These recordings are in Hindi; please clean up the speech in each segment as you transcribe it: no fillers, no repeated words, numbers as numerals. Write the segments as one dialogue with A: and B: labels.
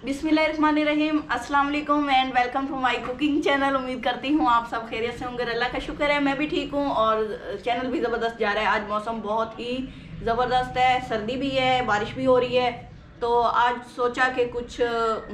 A: बिस्मिल्लाहिर्रहमानिर्रहीम, अस्सलाम वालेकुम and welcome to my cooking channel. उम्मीद करती हूँ आप सब खैरियत से होंगे। अल्लाह का शुक्र है मैं भी ठीक हूँ और चैनल भी ज़बरदस्त जा रहा है। आज मौसम बहुत ही ज़बरदस्त है, सर्दी भी है, बारिश भी हो रही है। तो आज सोचा कि कुछ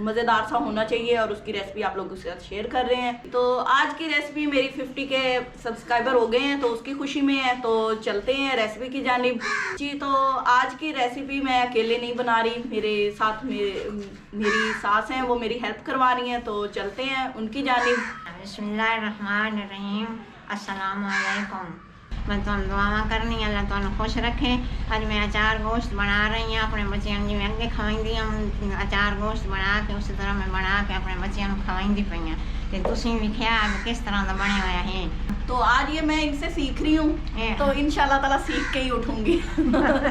A: मज़ेदार सा होना चाहिए और उसकी रेसिपी आप लोगों के साथ शेयर कर रहे हैं। तो आज की रेसिपी मेरी 50 के सब्सक्राइबर हो गए हैं तो उसकी खुशी में है। तो चलते हैं रेसिपी की जानिब जी। तो आज की रेसिपी मैं अकेले नहीं बना रही, मेरे साथ मेरी सास हैं, वो मेरी हेल्प करवा रही हैं। तो चलते हैं उनकी जानिब।
B: बिस्मिल्लाहिर्रहमानिर्रहीम, अस्सलाम वालेकुम। मैं तो दुआ करनी अल्लाह तो खुश रखे। अज मैं अचार गोश्त बना रही हूँ अपने बच्चों जिमें अगे खवाइंदी हूँ। अचार गोश्त बना के उस तरह मैं बना के अपने बच्चों को खवाइंदी पई हूँ। तो तुसीं भी ख्या किस तरह का बने हुआ है।
A: तो आज ये मैं इनसे सीख रही हूँ, तो इंशाल्लाह ताला सीख के ही उठूंगी।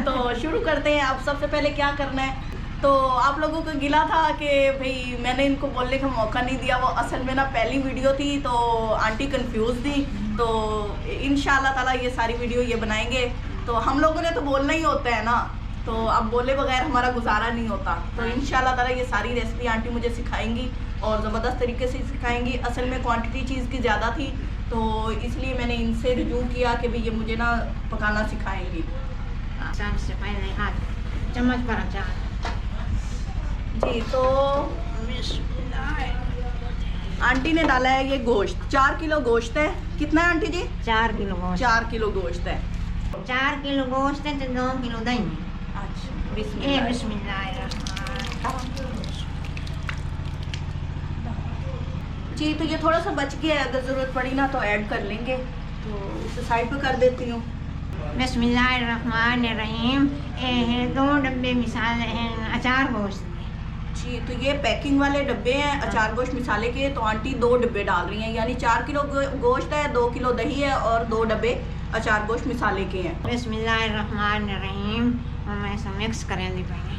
A: तो शुरू करते हैं। अब सबसे पहले क्या करना है, तो आप लोगों को गिला था कि भाई मैंने इनको बोलने का मौका नहीं दिया। वो असल में ना पहली वीडियो थी तो आंटी कंफ्यूज थी। तो इंशाल्लाह ताला ये सारी वीडियो ये बनाएंगे। तो हम लोगों ने तो बोलना ही होता है ना, तो अब बोले बगैर हमारा गुजारा नहीं होता। तो इंशाल्लाह ताला ये सारी रेसिपी आंटी मुझे सिखाएंगी और ज़बरदस्त तरीके से सिखाएंगी। असल में क्वांटिटी चीज़ की ज़्यादा थी तो इसलिए मैंने इनसे रिव्यू किया कि भाई ये मुझे ना पकाना सिखाएंगी।
B: सबसे पहले हाथ चम्मच पर अचार
A: जी। तो आंटी ने डाला है ये गोश्त, 4 किलो गोश्त है। कितना है आंटी जी?
B: 4 किलो गोश्त।
A: 4 किलो गोश्त है।
B: 4 किलो गोश्त है तो 2 किलो दही है।
A: अच्छा,
B: बिस्मिल्लाह
A: जी। तो ये थोड़ा सा बच गया है, अगर ज़रूरत पड़ी ना तो ऐड कर लेंगे। तो इसे साइड पे कर देती हूँ।
B: बिस्मिल्लाहिर्रहमानिर्रहीम। 2 डब्बे मिसाल अचार गोश्त
A: जी। तो ये पैकिंग वाले डब्बे हैं अचार गोश्त मिसाले के। तो आंटी 2 डब्बे डाल रही हैं, यानी 4 किलो गोश्त है, 2 किलो दही है और 2 डब्बे अचार गोश्त मिसाले के हैं।
B: बिस्मिल्लाहिर्रहमानिर्रहीम। मैं इसे मिक्स करेंगी पहले।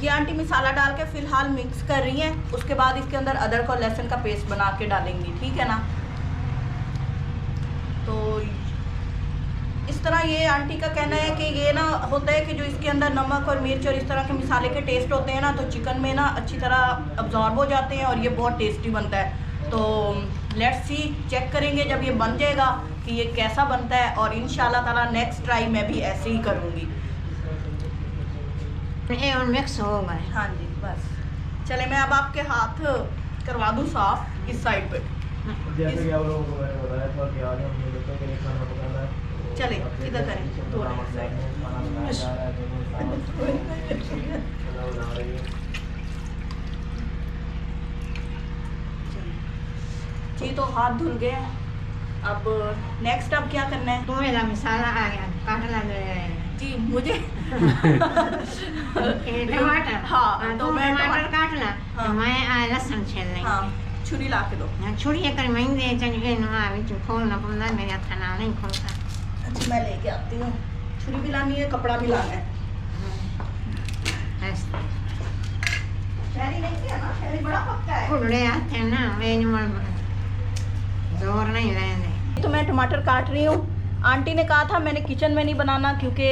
A: ये आंटी मिसाला डाल के फ़िलहाल मिक्स कर रही हैं। उसके बाद इसके अंदर अदरक और लहसुन का पेस्ट बना के डालेंगी, ठीक है ना। तो इस तरह ये आंटी का कहना है कि ये ना होता है कि जो इसके अंदर नमक और मिर्च और इस तरह के मिसाले के टेस्ट होते हैं ना, तो चिकन में ना अच्छी तरह अब्जॉर्ब हो जाते हैं और ये बहुत टेस्टी बनता है। तो लेट्स सी, चेक करेंगे जब ये बन जाएगा कि ये कैसा बनता है। और इंशाल्लाह ताला नेक्स्ट ट्राई मैं भी ऐसे ही करूँगी।
B: और मिक्स हो गए।
A: हाँ जी, बस चले मैं अब आपके हाथ करवा दूँ साफ इस साइड पे।
C: जैसे कि आप लोगों को मैंने बताया था कि आज हम ये लोगों के लिए खाना पकाना है।
A: चले इधर करें, थोड़ा साइड।
C: खाना बनाया जा रहा है, खाना बना रही है।
A: जी। तो हाथ धुल गए। अब नेक्स्ट अब क्या करना है?
B: तो मेरा मिसाला आ गया, काट लग
A: जी मुझे
B: टमाटर।
A: हाँ,
B: तो मैं टमाटर काट ला।
A: हाँ।
B: तो मैं लहसुन छील लेंगे।
A: हाँ, छुरी ला के दो।
B: छुरी कर महंगे चाहिए ना, बिच खोलना पड़ता है, मेरे हाथ ना नहीं खोलता।
A: अच्छा, मैं लेके आती हूँ। छुरी भी लानी है, कपड़ा भी लाना है। शहरी नहीं किया ना, शहरी बड़ा पक्का है।
B: खुले आते हैं ना, वे जोर नहीं लेंगे।
A: तो मैं टमाटर काट रही हूँ। आंटी ने कहा था मैंने किचन में नहीं बनाना क्योंकि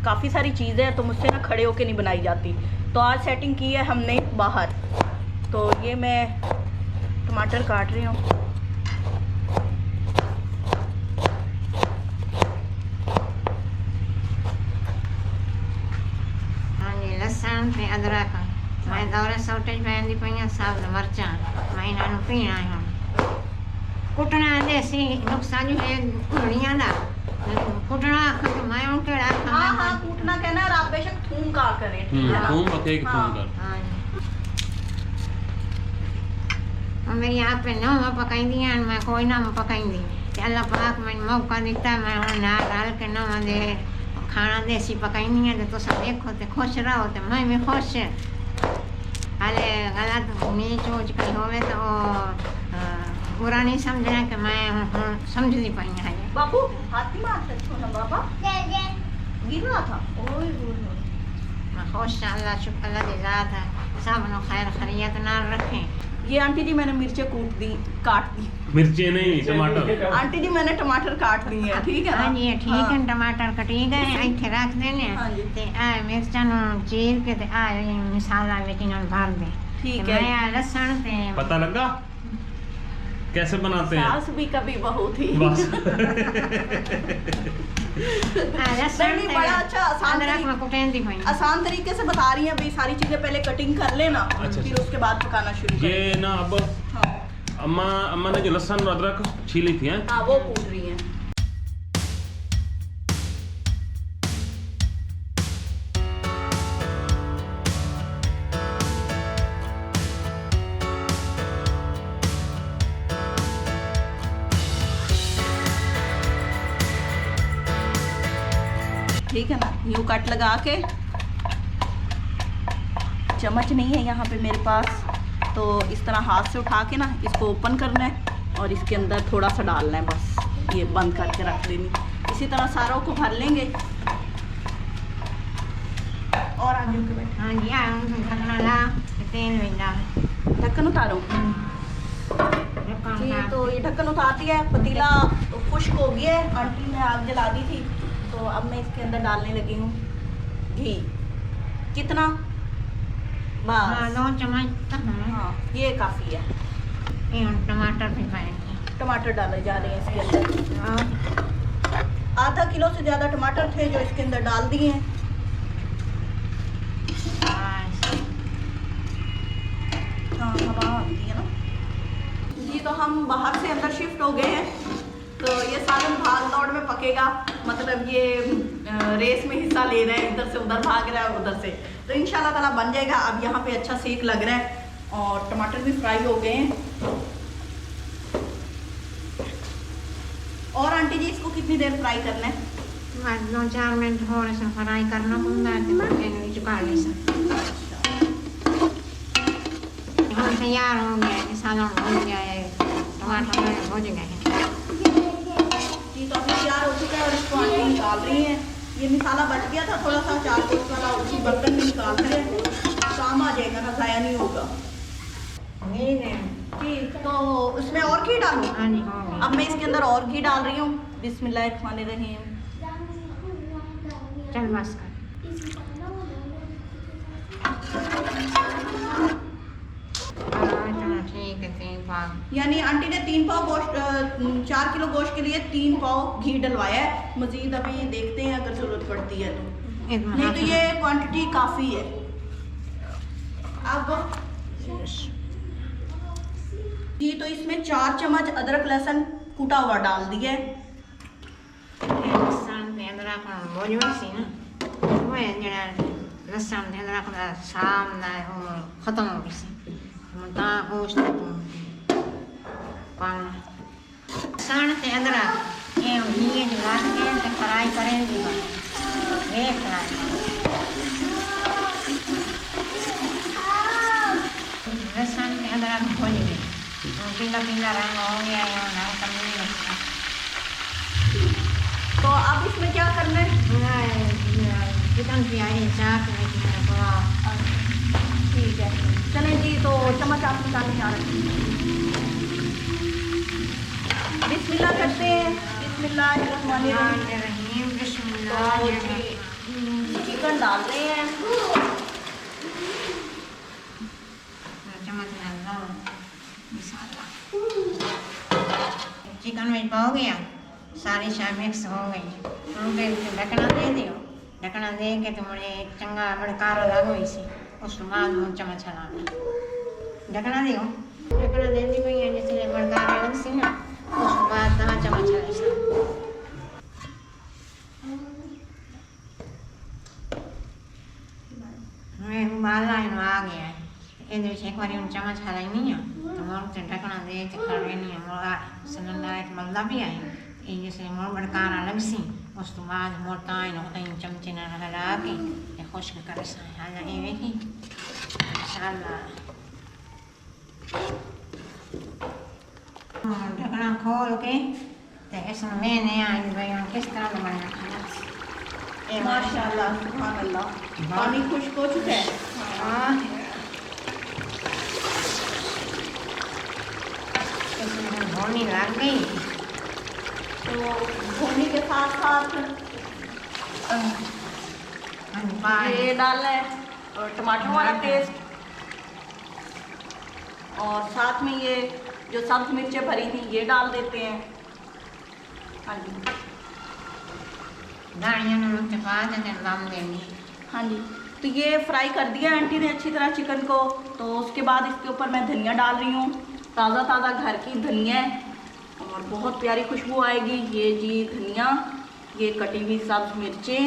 A: काफ़ी सारी चीज़ें हैं तो मुझसे ना खड़े होके नहीं बनाई जाती। तो आज सेटिंग की है हमने बाहर। तो ये मैं टमाटर काट रही हूँ।
B: हाँ जी, लहसुन पे अदरक मैं दौरे सोटे पैंदी पई साबुत मर्चा मैं इन्होंने पीना है। कुटना देसी नुस्खा जो है घड़ियां दा कुटना मैं उनके
A: हाँ हाँ, कूटना कहना है और आप बेशक थूम का करें, ठीक है ना।
D: थूम रखे कि थूम कर।
B: हाँ जी। और मेरी आप पे नौ पकाई दिया मैं कोई ना पकाई दी। अल्लाह पाक मैं मौका दिता, मैं ना डाल के ना दे खाना देसी पकाई नहीं है। तो सब देखो तो खुश रहो तो मैं भी खुश। हाले गलत नीच ऊच कहीं होवे तो बुरा नहीं समझना कि मैं समझ नहीं पाई है।
A: बाबू हाथ ही मार सकते हो ना बाबा, गिर रहा था। ओए
B: मैं खुश अल्लाह शुक्र अल्लाह की ज़ात है, सब नो खैर खैरियत ना रखें।
A: ये आंटी जी मैंने मिर्चें काट दी।
D: मिर्ची नहीं, टमाटर।
A: आंटी जी मैंने टमाटर काट दिए हैं, ठीक है ना?
B: हाँ जी ठीक है, टमाटर कटी गए ਇੱਥੇ ਰੱਖ ਦੇਣੇ
A: हाँ जी।
B: ਤੇ ਆ ਮਿਰਚਾਂ ਨੂੰ ਚੀਰ ਕੇ ਤੇ ਆ ਮਸਾਲਾ ਵਿੱਚ ਨਾਲ ਭਰ ਦੇ।
A: ठीक
B: ਤੇ
A: है।
B: मैं लहसुन ते
D: पता लगा कैसे बनाते हैं?
A: सास भी कभी बहू थी।
D: बस।
B: लहसुन
A: नहीं, बड़ा अच्छा आसान
B: अदरक
A: तरीका-
B: में कुटेंदी पई।
A: आसान तरीके से बता रही हैं भाई, सारी चीजें पहले कटिंग कर लेना,
D: अच्छा,
A: फिर
D: अच्छा।
A: उसके बाद पकाना शुरू
D: ये
A: करें।
D: ना अब
A: हाँ
D: अम्मा ने जो लहसुन और अदरक छीली थी हैं,
A: हाँ, वो कूट रही हैं। ठीक है ना, यूँ कट लगा के, चम्मच नहीं है यहाँ पे मेरे पास, तो इस तरह हाथ से उठा के ना इसको ओपन करना है और इसके अंदर थोड़ा सा डालना है, बस ये बंद करके रख देनी। इसी तरह सारों को भर लेंगे। और आगे के बैठ,
B: हाँ जी ढकना ला ते तेल में डाल।
A: ढक्कन उतारो
B: ढक्कन
A: जी।
B: उतार
A: तो ये ढक्कन उतार दिया है, पतीला खुश्क हो गया है, आंटी ने आग जला दी थी, तो अब मैं इसके अंदर डालने लगी हूँ घी। कितना?
B: हाँ
A: बस
B: 2 चम्मच तक।
A: हाँ, ये काफ़ी है।
B: ये हम टमाटर भी पाएंगे।
A: टमाटर डाले जा रहे हैं इसके अंदर।
B: और
A: आधा किलो से ज़्यादा टमाटर थे जो इसके अंदर डाल दिए हैं। हाँ, हवा आती है ना जी। तो हम बाहर से अंदर शिफ्ट हो गए हैं, तो ये सालन भाग दौड़ में पकेगा, मतलब ये रेस में हिस्सा ले रहे हैं, इधर से उधर भाग रहा है, उधर से, तो इंशाल्लाह ताला बन जाएगा। अब यहाँ पे अच्छा सेक लग रहा है और टमाटर भी फ्राई हो गए हैं। और आंटी जी इसको कितनी देर फ्राई करना है?
B: बस 2-4 मिनट थोड़ा सा फ्राई करना पड़ता है, फिर चुका ले सकते। हम तैयार हो गया है, सालन हो गया है, टमाटर भुज गए हैं।
A: जी तो अभी तैयार हो चुका है और इसको आंटी निकाल रही हैं। ये मसाला बच गया था थोड़ा सा 4 कोस वाला, उसी बर्तन में निकाल रहे हैं, काम आ जाएगा ना, ज़ाया नहीं होगा। जी तो उसमें और घी डालूं?
B: हाँ जी हो गया।
A: अब मैं इसके अंदर और घी डाल रही हूँ। बिस्मिल्लाहिर्रहमानिर्रहीम।
B: चल बस कर। चलो ठीक है, 3 पाव।
A: यानी आंटी ने 3 पाव गोश्त 4 किलो गोश्त के लिए 3 पाव घी डलवाया है। मज़ीद अभी देखते हैं अगर ज़रूरत पड़ती है तो, नहीं तो ये क्वांटिटी काफ़ी है। अब जी तो इसमें 4 चम्मच अदरक लहसुन कूटा हुआ डाल दिया है।
B: लहसुन ते अदरक भुज सी ना, वो जरा लहसुन ते अदरक दा शाम दा वो खत्म हो गई सी, मता गोश्त पाना लहसुन ते अदरक ये घी में डाल के ते फ्राई करेंगे। ये फ्राई लहसुन ते अदरक भुज गए, पीला पीला रंग हो गया है, रंग कमी लगता।
A: तो अब इसमें क्या करना है?
B: चिकन प्यारी चाक
A: ठीक है, चलें जी। तो चम्मच आप निकालने जा रहे हैं। बिस्मिल्लाह करते हैं। बिस्मिल्लाहिर्रहमानिर्रहीम। तो जी चिकन डाल रहे हैं।
B: चिकन में हो गया, सारी शाय मिक्स हो गई, तो ढकना दे दियो। ढकना दे के तो मुझे चंगा मड़कारा लग गई सी, उस बाद मुझे चम्मच हलाना। ढकना दियो, ढकना दे दी गई है, जिससे मड़कारा लग सी ना, उस बाद तहाँ चम्मच हलाई सा। मैं उबाला आ गया है, इधर से एक बार उन चम्मच हलाई नहीं है, तो मोर से ढकना दे के कर रही नहीं है, मोरा सिलेंडर एक मल्ला भी आई, ये जैसे मोर बड़कारा लग सी, उस तो बाद मोरता है ना, कहीं चमचे ना हला के, ये खुश्क कर सा, हाला ये देखी, इंशाल्लाह। ढकना खोल के, तो इसमें मैंने आज भाई किस तरह बनाना खाना।
A: माशाल्लाह, सुभान अल्लाह, पानी खुश्क हो चुका है।
B: हाँ भूनी लग गई।
A: तो भूनी के साथ साथ ये डालना है और टमाटर वाला पेस्ट, और साथ में ये जो सब्ज मिर्चें भरी थी ये डाल देते हैं। हाँ जी,
B: दानिया नमक पा देते दम देंगे।
A: हाँ जी, तो ये फ्राई कर दिया आंटी ने अच्छी तरह चिकन को। तो उसके बाद इसके ऊपर मैं धनिया डाल रही हूँ, ताज़ा ताज़ा घर की धनिया है और बहुत प्यारी खुशबू आएगी। ये जी धनिया, ये कटी हुई सब्ज मिर्चें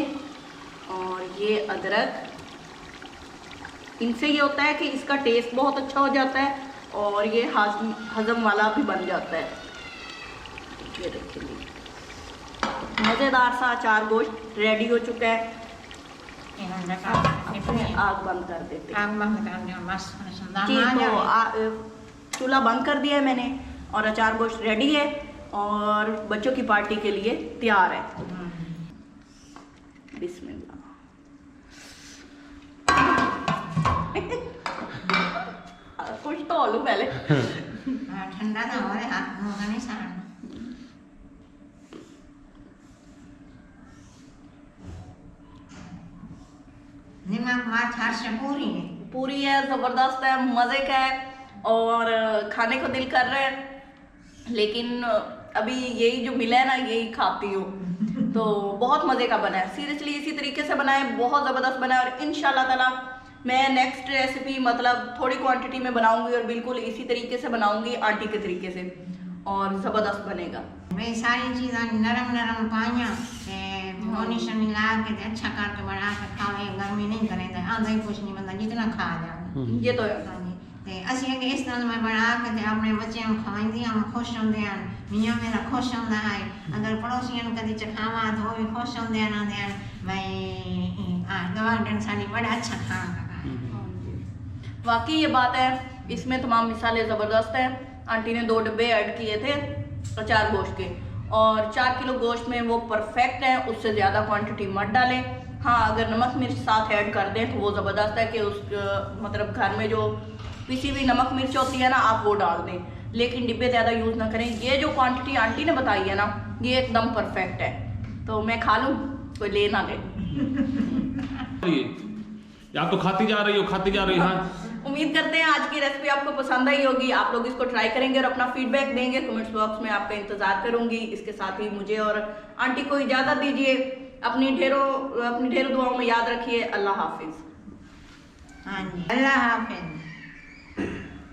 A: और ये अदरक, इनसे ये होता है कि इसका टेस्ट बहुत अच्छा हो जाता है और ये हजम वाला भी बन जाता है। ये देखिए मज़ेदार सा अचार गोश्त रेडी हो चुका है। आग बंद कर देते हैं।
B: आग बंद कर दिया बस।
A: जी, तो चूल्हा बंद कर दिया है मैंने और अचार गोश्त रेडी है और बच्चों की पार्टी के लिए तैयार है। बिस्मिल्लाह। कुछ तो हो लूं पहले।
B: ठंडा था हमारे हाथ मुंह का नहीं सारा। नमक मार्च हर से पूरी है, ज़बरदस्त है, मज़े का है और खाने को दिल कर रहा है, लेकिन अभी यही जो मिला है ना यही खाती हूँ। तो बहुत मज़े का बना है, सीरियसली इसी तरीके से बना है, बहुत ज़बरदस्त बना है। और इंशाल्लाह ताला मैं नेक्स्ट रेसिपी मतलब थोड़ी क्वांटिटी में बनाऊंगी और बिल्कुल इसी तरीके से बनाऊंगी आंटी के तरीके से और ज़बरदस्त बनेगा। मैं सारी चीज़ें नरम पाइयां होनी शनी ला के अच्छा करके बना के खावे, गर्मी नहीं करे तो आंधा ही कुछ नहीं बनता, जितना खा जाओ।
A: ये तो है।
B: हाँ जी, ते असी अगे इस तरह मैं बना के अपने बच्चों को खवाई हम खुश होंगे हैं, मियाँ मेरा खुश होंदा है। अगर पड़ोसियों कभी चखावा तो वो भी खुश होंगे हैं, आंधे हैं भाई गवांढन साड़ी बड़ा अच्छा खाना।
A: वाकई ये बात है, इसमें तमाम मिसालें ज़बरदस्त हैं। आंटी ने 2 डब्बे ऐड किए थे अचार गोश्त के और 4 किलो गोश्त में वो परफेक्ट है, उससे ज़्यादा क्वांटिटी मत डालें। हाँ, अगर नमक मिर्च साथ ऐड कर दें तो वो ज़बरदस्त है कि उस मतलब घर में जो पिसी हुई नमक मिर्च होती है ना आप वो डाल दें, लेकिन डिब्बे ज़्यादा यूज़ ना करें। ये जो क्वांटिटी आंटी ने बताई है ना ये एकदम परफेक्ट है, तो मैं खा लूँ, कोई ले ना ले।
D: आप तो खाती जा रही हो। हाँ,
A: उम्मीद करते हैं आज की रेसिपी आपको पसंद आई होगी। आप लोग इसको ट्राई करेंगे और अपना फीडबैक देंगे। कमेंट्स बॉक्स में आपका इंतजार करूंगी। इसके साथ ही मुझे और आंटी को इजाज़त दीजिए। अपनी ढेरों दुआओं में याद रखिए। अल्लाह हाफिज़।
B: हाँ जी, अल्लाह हाफिज़।